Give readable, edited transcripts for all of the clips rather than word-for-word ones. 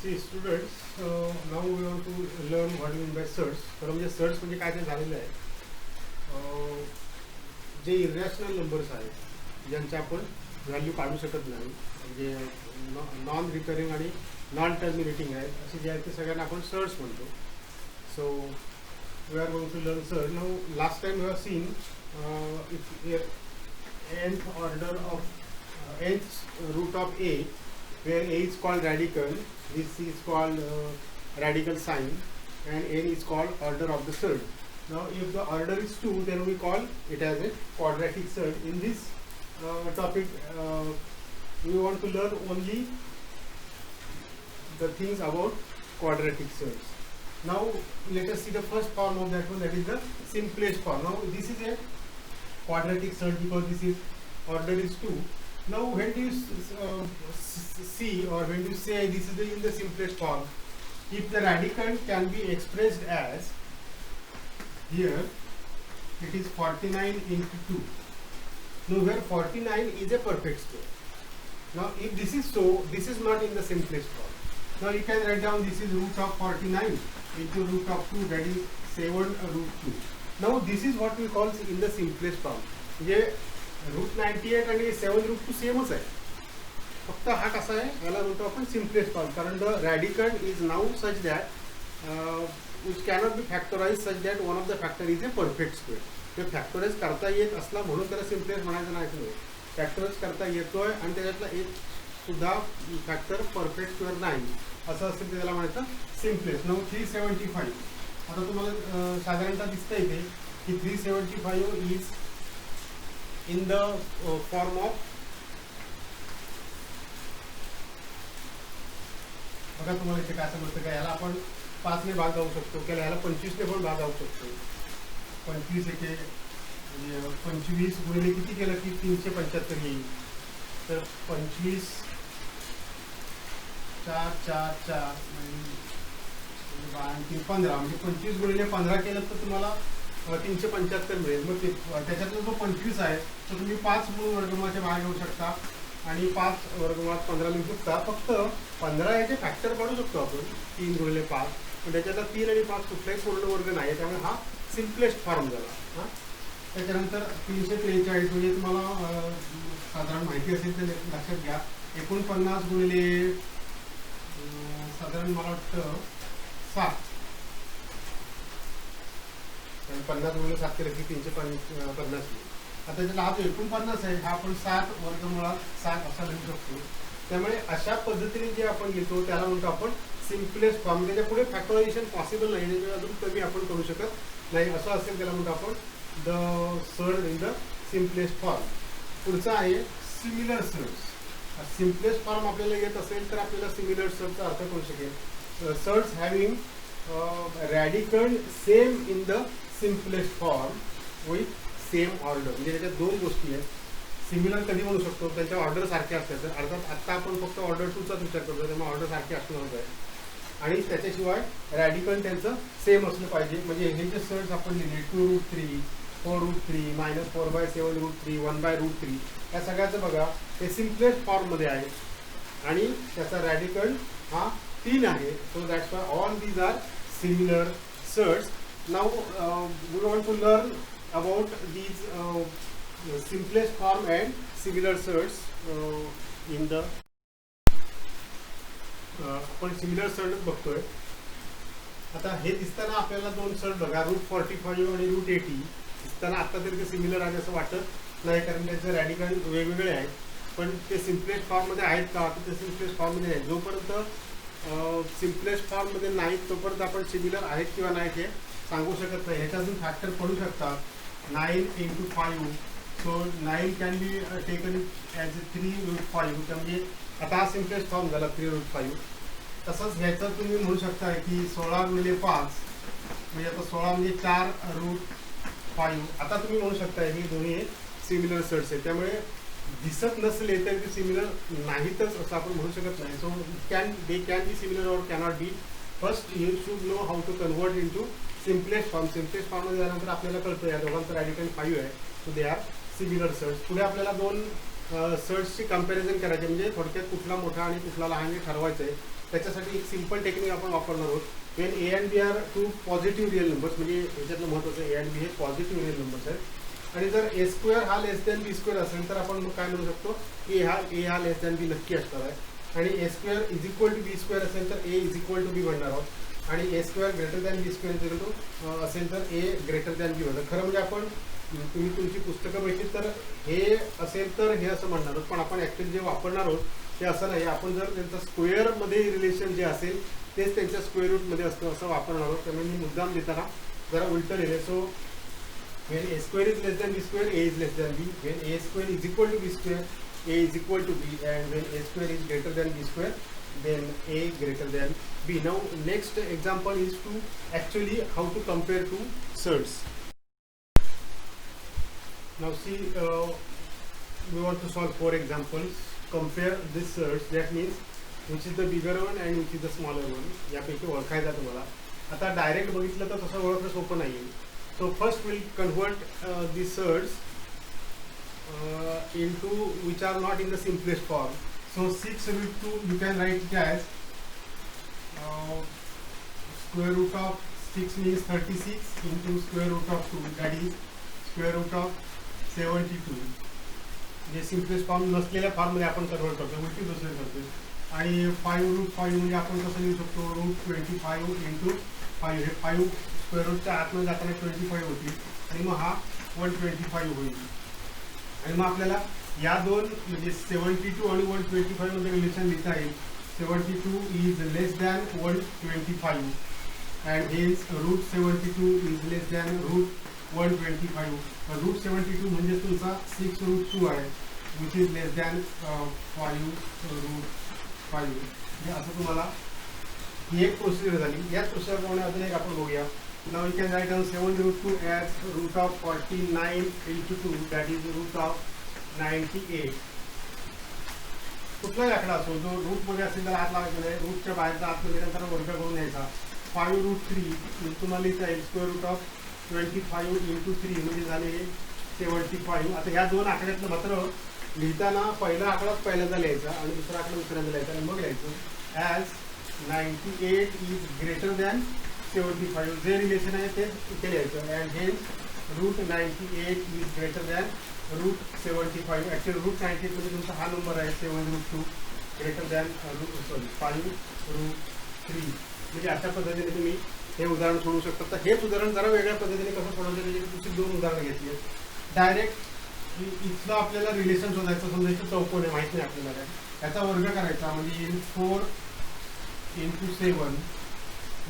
See students, now we want to learn what you mean by search. तर म्हणजे search म्हणजे काय ते झालेलं आहे, जे इरॅशनल नंबर्स आहेत ज्यांचे आपण व्हॅल्यू काढू शकत नाही, म्हणजे नॉन रिकरिंग आणि नॉन टर्मिनेटिंग आहेत असे जे आहेत ते सगळ्यांना आपण सर्च म्हणतो. So we are going to learn surds. Now last time we have seen nth order of nth root of a, where a is called radical, this is called radical sign, and n is called order of the surd. Now if the order is 2, then we call it as a quadratic surd. In this topic we want to learn only the things about quadratic surds. Now let us see the first form of that one, that is the simplest form. Now this is a quadratic surd because this is order is 2. Now when do you see or when do you say this is in the simplest form, if the radicand can be expressed as, here it is 49 into 2. Now where 49 is a perfect square. Now if this is so, this is not in the simplest form. Now you can write down this is root of 49 into root of 2, that is 7 root 2. Now this is what we call in the simplest form. म्हणजे route 98 आणि 7 route 2 सेमच आहे, फक्त हा कसा आहे याला म्हणतो आपण सिम्पलेस्ट फॉर्म, कारण the radicand is now such that which cannot be factorise such that one of the factor is a perfect square. ते फॅक्टराइज करता येत असला म्हणून त्याला सिम्पलेस्ट म्हणायचं नाही, फॅक्टराइज करता येतोय आणि त्याच्यातला एक सुद्धा फॅक्टर परफेक्ट स्क्वेअर नाही असं असेल तर त्याला म्हणायचं सिम्पलेस्ट. नाउ 375, आता तुम्हाला साधारणतः दिसतं इथे की 375 is in the form of, बघा तुम्हाला इथे काय समजतं का, याला आपण 5 ने भाग जाऊ शकतो किंवा याला 25 ने पण भाग जाऊ शकतो. 25 एके 25 गुणिले किती केलं की 375 येईल, तर 25 4 4 4 आणि 15, म्हणजे 25 गुणिले 15 केलं तर तुम्हाला 375 मिळेल. मग त्याच्यातला जो 25 आहे तो तुम्ही 5 म्हणून वर्गमूळाच्या बाहेर घेऊ शकता आणि 5 वर्गमूळात 15 लिहू शकता. फक्त 15 याचे फॅक्टर काढू शकतो आपण 3 गुणिले 5, पण त्याच्यातला 3 आणि 5 कुठलाही पूर्ण वर्ग नाही, त्यामुळे हा सिम्पलेस्ट फॉर्म झाला. हां, त्याच्यानंतर 343, म्हणजे तुम्हाला साधारण माहिती असेल तर लक्षात घ्या, 49 गुणिले साधारण मला वाटतं 7, 50 गुणिले 7 केलं की 350. आता त्याच्याला हा जो 49 आहे हा आपण 7 वर्गमुळात 7 असा लिहू शकतो. त्यामुळे अशा पद्धतीने जे आपण लिहितो त्याला म्हणतो आपण सिम्पलेस्ट फॉर्म. त्याच्या पुढे फॅक्टरायझेशन पॉसिबल नाही, त्याच्या अजून कमी आपण करू शकत नाही, असं असेल त्याला म्हणतो आपण the surd in the simplest form. पुढचा आहे सिमिलर सर्ड्स. सिम्पलेस्ट फॉर्म आपल्याला येत असेल तर आपल्याला सिमिलर सर्डचा अर्थ करू शकेल. Surds having radicand same in the simplest form with same order. म्हणजे त्याच्यात दोन गोष्टी आहेत. सिमिलर कधी म्हणू शकतो, त्यांच्या ऑर्डर सारखे असतात. अर्थात आत्ता आपण फक्त ऑर्डर 2चाच विचार करतो, त्यामुळे ऑर्डर सारखे असणं होत आहे. आणि त्याच्याशिवाय रॅडिकल त्यांचं सेम असलं पाहिजे. म्हणजे हे जे सर्ड्स आपण लिहिले 2 रूट 3, 4 रूट 3, -4/7 रूट 3, 1/√3, या सगळ्याचं बघा ते सिम्पलेस्ट फॉर्ममध्ये आहे आणि त्याचा रॅडिकल हा 3 आहे. So that's why all these are similar surds. Now we want to learn about these simplest form and similar surds in the आपण सिमिलर सर्ड बघतोय. आता हे दिसताना आपल्याला दोन सर्ड बघा, रूट 45 आणि रूट 80 दिसताना आता तरी ते सिमिलर आहे असं वाटत नाही, कारण त्यांचे रॅडिकल वेगवेगळे आहेत. पण ते सिम्पलेस्ट फॉर्ममध्ये आहेत का, तर ते सिम्पलेस्ट फॉर्ममध्ये आहेत. जोपर्यंत सिम्पलेस्ट फॉर्ममध्ये नाहीत तोपर्यंत आपण सिमिलर आहेत किंवा नाहीत हे सांगू शकत नाही. ह्याच्या अजून फॅक्टर पडू शकतात. 9 into 5, so 9 can be taken as 3 root 5. म्हणजे आता हा सिम्पलेस्ट फॉर्म झाला 3 root 5. तसंच ह्याचं तुम्ही म्हणू शकता की 16 गुणिले 5, म्हणजे आता 16 म्हणजे 4 रूट 5. आता तुम्ही म्हणू शकता की दोन्ही सिमिलर सर्ड्स आहेत, त्यामुळे दिसत नसले तर ते सिमिलर नाहीतच असं आपण म्हणू शकत नाही. So they can be similar or cannot be. First you should know how to convert into simplest form. Simplest फॉर्ममध्ये झाल्यानंतर आपल्याला कळतं या दोघांचं रॅडिकल 5 आहे, so they are similar surds. पुढे आपल्याला दोन सर्ट्सची कंपॅरिझन करायची, म्हणजे थोडक्यात कुठला मोठा आणि कुठला लहान हे ठरवायचं आहे. त्याच्यासाठी एक सिंपल टेक्निक आपण वापरणार आहोत. When A and B are two positive real numbers, म्हणजे याच्यातलं महत्त्वाचं ए अँड बी हे पॉझिटिव्ह रिअल नंबर्स आहेत, आणि जर ए स्क्वेअर हा लेस दॅन बी स्क्वेअर असेल तर आपण मग काय म्हणू शकतो, ए हा लेस दॅन बी नक्की असणार आहे. आणि A square is equal to B square असेल तर A is equal to B म्हणणार आहोत. आणि A square greater than B square is to असेल तर ए ग्रेटर दॅन बी होतं. खरं म्हणजे आपण तुम्ही तुमची पुस्तकं बघितली तर हे असेल तर हे असं म्हणणार आहोत, पण आपण ॲक्च्युली जे वापरणार आहोत ते असं नाही. आपण जर त्यांचं स्क्वेअरमध्ये रिलेशन जे असेल तेच त्यांच्या स्क्वेअर रूटमध्ये असतं असं वापरणार आहोत. त्यामुळे मी मुद्दाम देताना जरा उलटं लिहिले. So when A square is less than B square A is less than B, when A square is equal to B square a is equal to b, and when a square is greater than b square then a greater than b. Now next example is to actually how to compare two surds. Now see, we want to solve 4 examples. Compare this surds, that means which is the bigger one and which is the smaller one. यापैकी ओळखायचा तुम्हाला. आता direct बघितलं तर तसं ओळखणं सोपं नाही आहे. So first we'll convert these surds into which are not in the simplest form. So 6 root 2 you can write it as square root of 6 means 36 into square root of 2, that is square root of 72. जे simplest form नसलेल्या फॉर्ममध्ये आपण convert करतो, उलटी दुसरे करतो. आणि 5 root 5 म्हणजे आपण कसं लिहू शकतो, रूट 25 इंटू 5. हे 5 स्क्वेअर रूटच्या आतमध्ये जाताना 25 होती आणि मग हा 125 होईल. आणि मग आपल्याला या दोन म्हणजे 72 आणि 125 मध्ये रिलेशन लिहिता येईल. 72 is less than 125 and hence root 72 is less than root 125. Root 72 म्हणजे तुमचा 6 रूट 2 आहे, which is less than 5 root 5. म्हणजे असं तुम्हाला ही एक प्रोसिजर झाली. याच प्रोसिजरप्रमाणे अजून एक आपण बघूया. Now we can write down 7 root 2 as root of 49 into 2, that is root of 98. कुठलाही आकडा असो जो रूटमध्ये असेल तर आत लावायचा नाही, रूटच्या बाहेरचा आतमध्ये नंतर वर्ग करून घ्यायचा. 5 रूट 3 तुम्हाला लिहिता येईल स्क्वेअर रूट ऑफ 25 इंटू 3 म्हणजे झाले 75. आता ह्या दोन आकड्यातलं मात्र लिहिताना पहिला आकडाच पहिल्यांदा लिहायचा आणि दुसरा आकडा दुसऱ्यांदा लिहायचा आणि मग लिहायचं ॲज 98 इज ग्रेटर दॅन 75. जे रिलेशन आहे ते इथे लिहायचं. And hence root 98 is greater than root 75. Actually root 98 म्हणजे तुमचा हा नंबर आहे 7 रूट 2 ग्रेटर दॅन 5 रूट 3. म्हणजे अशा पद्धतीने तुम्ही हे उदाहरण सोडवू शकता. तर हेच उदाहरण जरा वेगळ्या पद्धतीने कसं सोडवलं त्याची दुसरी 2 उदाहरणं घेतली आहेत. डायरेक्ट इथलं आपल्याला रिलेशन शोधायचं, समजा इथं चौकोन आहे माहीत नाही आपल्याला काय, याचा वर्ग करायचा म्हणजे 4 इंटू 7.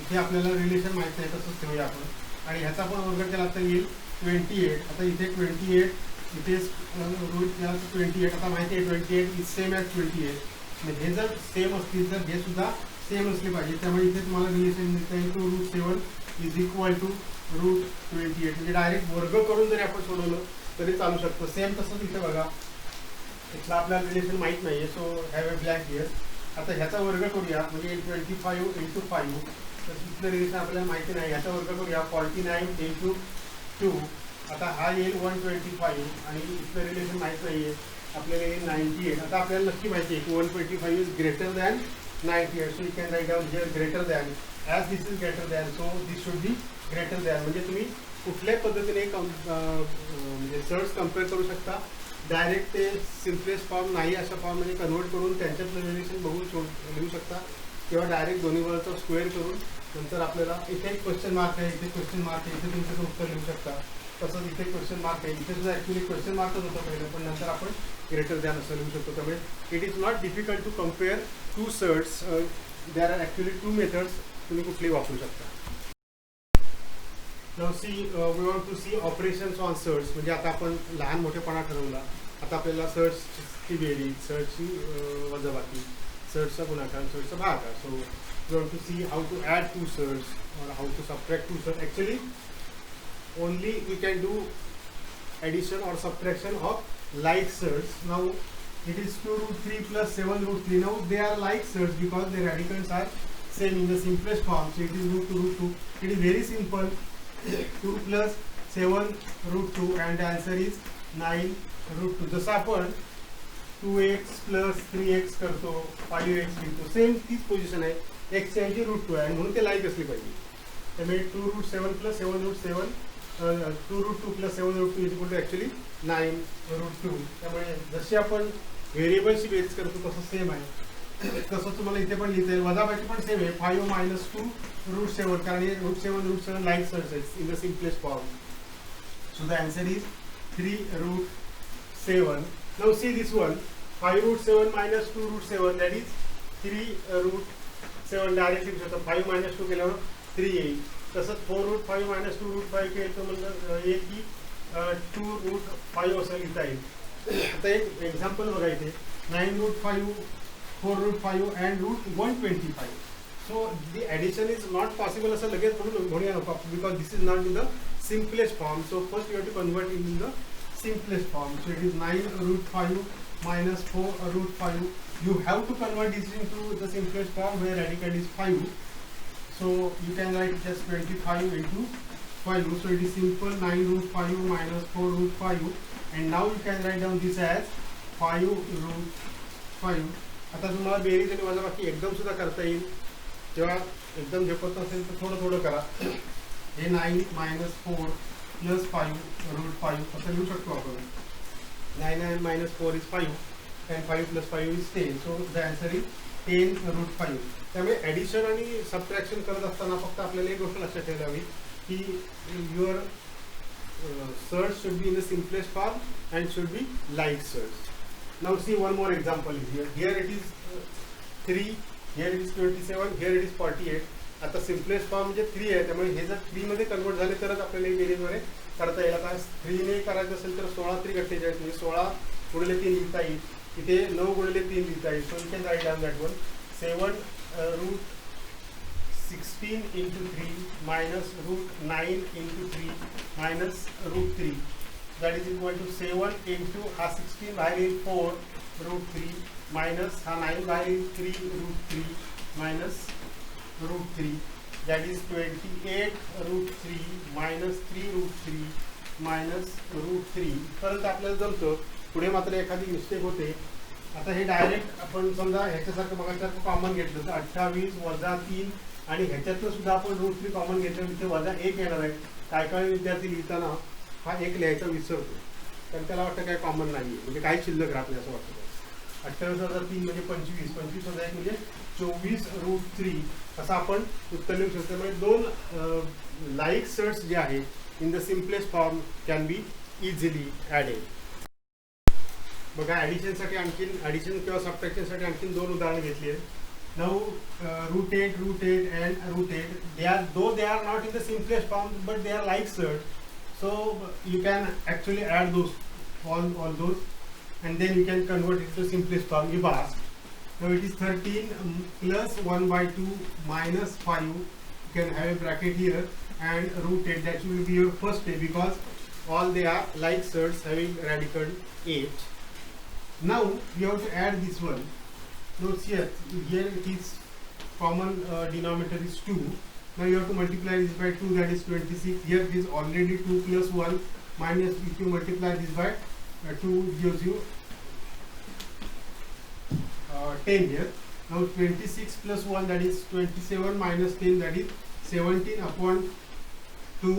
इथे आपल्याला रिलेशन माहीत नाही तसंच ठेवूया आपण. आणि ह्याचा पण वर्ग केला तर येईल 28. आता इथे 28 इथे रूट केला तर 28. आता माहिती आहे 28 इज सेम ॲज 28. म्हणजे हे जर सेम असतील तर हे सुद्धा सेम असले पाहिजे. त्यामुळे इथे तुम्हाला रिलेशन देता येईल two root 7 is equal to root 28. म्हणजे डायरेक्ट वर्ग करून जरी आपण सोडवलं तरी चालू शकतो. सेम तसंच इथे बघा, इथलं आपल्याला रिलेशन माहीत नाही आहे, so have a blank here. आता ह्याचा वर्ग करूया म्हणजे 25 इंटू 5. तर इथलं रिलेशन आपल्याला माहिती नाही, ह्याचा वर्ग करूया 49 इंटू 2. आता हा येईल 125 आणि इथलं रिलेशन माहीत नाही आहे आपल्याला येईल 98. आता आपल्याला नक्की माहिती आहे की 125 is greater than 98. So you can write down here greater than, as this is greater than so this should be greater than. म्हणजे तुम्ही कुठल्याही पद्धतीने म्हणजे सर्च कम्पेअर करू शकता. डायरेक्ट ते सिम्पलेस्ट फॉर्म नाही अशा फॉर्ममध्ये कन्वर्ट करून त्यांच्यातलं रिलेशन बघून लिहू शकता, किंवा डायरेक्ट दोन्ही वरचा स्क्वेअर करून नंतर आपल्याला इथे एक क्वेश्चन मार्क आहे, इथे क्वेश्चन मार्क आहे, इथे तुमचं उत्तर लिहू शकता. तसंच इथे क्वेश्चन मार्क आहे, इथे सुद्धा ॲक्च्युली क्वेश्चन मार्कच होतं पहिलं, पण नंतर आपण ग्रेटर दॅन असं लिहू शकतो. त्यामुळे it is not difficult to compare two surds. There are actually 2 methods तुम्ही कुठलीही वापरू शकता. Now see, we want to see operations on surds. म्हणजे आता आपण लहान मोठेपणा ठरवला. आता आपल्याला सर्ट्सची बेरीज, सर्ट्सची वजाबाकी, सर्ट्सचा गुणाकार, सर्ट्सचा भागाकार. So we want to see how to add 2 surds or how to subtract 2 surds. Actually, only we can do addition or subtraction of like surds. Now it is 2 root 3 plus 7 root 3. Now they are like surds because their radicals are same in the simplest form. So it is root 2 root 2. It is very simple. 2 plus 7 root 2 and the answer is 9 root 2. जसं आपण 2x plus 3x करतो 5x लिहितो same तीच position आहे. x ची ऐवजी √2 आहे म्हणून ते लाईक असली पाहिजे. त्यामुळे 2√7 plus 7√7 2√2 plus 7√2 is equal to actually 9√2. त्यामुळे जशी आपण व्हेरिएबलची बेरीज करतो तसं सेम आहे. तसं तुम्हाला इथे पण लिहिता येईल. वजाबाकी पण सेम आहे 5 मायनस 2√7 कारण हे √7 like search in the simplest form. So the answer is 3√7. Now see this one 5√7 minus 2√7 that is 3√7 directly लिहू शकतो. 5 minus 2 केल्यावर 3 येईल. तसंच 4√5 minus 2√5 केलं तर म्हणजे येईल की 2√5 असं लिहिता येईल. आता एक एक्झाम्पल बघा इथे 9√5 4√5 and √125. So the addition is not possible असं लगेच म्हणूया नको because this is not in the simplest form. So first you have to convert in the simplest form. So it is 9√5 minus 4√5. You have to convert this into the simplest form where radical is 5. So you can write it as 25 into 5. So it is simple 9√5 minus 4√5 and now you can write down this as 5√5. आता तुम्हाला बेरीज आणि वजाबाकी एकदम सुद्धा करता येईल. जेव्हा एकदम झेपत असेल तर थोडं थोडं करा. हे 9 minus 4 plus 5√5 असं लिहू शकतो आपण. 9 minus 4 is 5 and 5 plus 5 is 10. So the answer is 10√5. त्यामुळे ॲडिशन आणि सबट्रॅक्शन करत असताना फक्त आपल्याला एक गोष्ट लक्षात ठेवायला हवी की your search should be in the simplest form and should be light search. Now see one more example here. Here it is 3, here it is 27, here it is 48. आता सिम्पलेस्ट फॉर्म म्हणजे 3 आहे त्यामुळे हे जर 3 मध्ये कन्वर्ट झाले तरच आपल्याला बेरीजमध्ये करता येईल. आता 3 ने करायचं असेल तर 16 3 48 म्हणजे 16 गुणिले 3 लिहिता येईल. इथे 9 गुणिले 3 लिहिता येईल. So you can write down that one 7√16 into 3 minus √9 into 3 minus √3. That is equal to 7 into 16 by 4√3 minus 9 by 3√3 minus √3. That is 28√3 minus 3√3 minus √3. परत आपल्याला जमतं. पुढे मात्र एखादी मिस्टेक होते. आता हे डायरेक्ट आपण समजा ह्याच्यासारखं बघायसारखं कॉमन घेतलं तर 28 वजा 3 आणि ह्याच्यातलं सुद्धा आपण √3 कॉमन घेतलं तिथे वजा 1 येणार आहे. काय काय विद्यार्थी लिहिताना हा 1 लिहायचा विसरतो कारण त्याला वाटतं काय कॉमन नाही आहे म्हणजे काही शिल्लक राहत नाही असं वाटतं. 28 वजा 3 म्हणजे 25, 25 वजा 1 म्हणजे 24√3 असं आपण उत्तर लिहू शकतो. त्यामुळे दोन लाईक सर्ट्स जे आहे in the simplest form can be easily added. बघा ॲडिशनसाठी आणखीन ॲडिशन किंवा सबट्रॅक्शनसाठी आणखीन 2 उदाहरणं घेतली आहेत. Now √8 and √8 they are not in the simplest form but they are like surd. So you can actually add those all those and then you can convert it to simplest form if asked. Now it is 13 plus 1/2 minus 5. You can have a bracket here and √8 that will be your first step because all they are like surds having radical 8. Now you have to add this one. Notice here it is common denominator is 2. Now you have to multiply this by 2, that is 26. Here it is already 2 plus 1 minus, if you multiply this by 2 gives you 10 here. Now 26 plus 1 that is 27 minus 10 that is 17 upon 2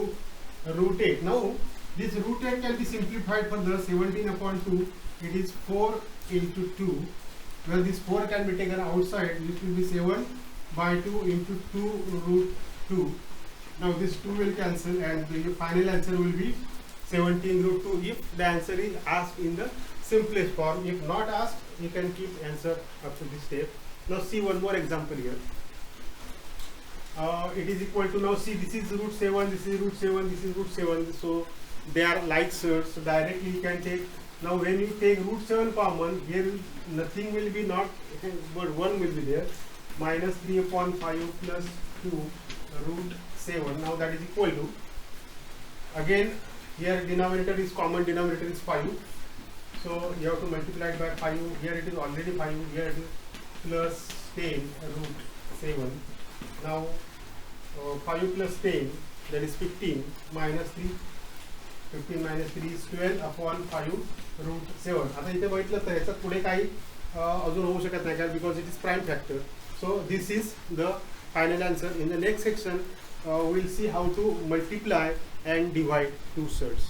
√8. Now this √8 can be simplified further. 17 upon 2 it is 4 into 2. Well, this 4 can be taken outside, which will be 7 by 2 into 2√2. Now this 2 will cancel and the final answer will be 17√2 if the answer is asked in the simplest form. If not asked, you can keep answer up to this step. Now see one more example here. It is equal to, now see this is √7, this is √7, this is √7. So they are like surds. So directly you can take. Now when you take √7 common, here nothing will be not, but 1 will be there. Minus 3 upon 5 plus 2 √7. Now that is equal to, again here denominator is common, denominator is 5. So you have to multiply it by 5. Here it is already 5. Here it is plus 10 √7. Now 5 plus 10 that is 15 minus 3 15 minus 3 is 12 upon 5 root 7. आता इथे बघितलं तर ह्याच्यात पुढे काही अजून होऊ शकत नाही कारण because it is prime factor. So this is the final answer. In the next section we'll see how to multiply and divide two surds.